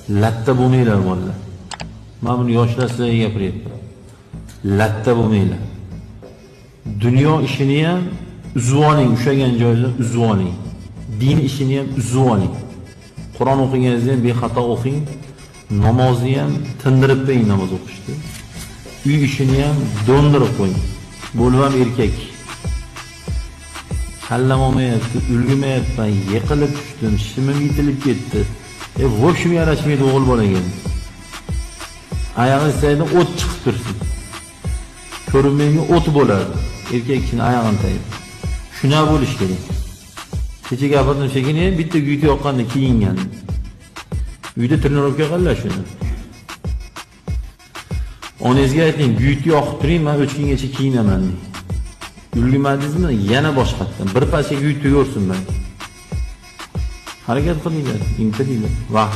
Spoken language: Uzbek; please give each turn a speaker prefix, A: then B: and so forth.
A: Latta bo'lmanglar bolalar. Men buni yoshlar sizlarga gapiryapman. Latta bo'lmanglar. Dunyo ishini ham uzib oling, ushlagan joydan uzib oling. Din ishini ham uzib oling. Qur'on o'qiganingizda ham bexato o'qing. Namozni ham tindirib qo'ying namoz o'qishni. Uy ishini ham do'ndirib qo'ying. Bo'lmam erkak. Kallam olmayapti, ulgurmayapman, yiqilib tushdim, shimim yetilib ketdi. Voshim yarashmaydi o'g'il bolaga. Oyog'i sayda o't chiqib tursin. Ko'rinmaydigan o't bo'ladi. Erkak kishining oyog'ini tayib. Shuna bo'lish kerak. Kecha gapirdim shekilli, bitta guyt yoqqanda kiyingan. Uyda trenirovka qildilar shuni. Onangizga ayting, guyt yoqib turing, men 3 kungacha kiyinaman. Ulgurmadingizmi? Yana boshqatdan bir parcha guyt tuyorsin ben. Harakat qilinglar, intilinglar. Vaqt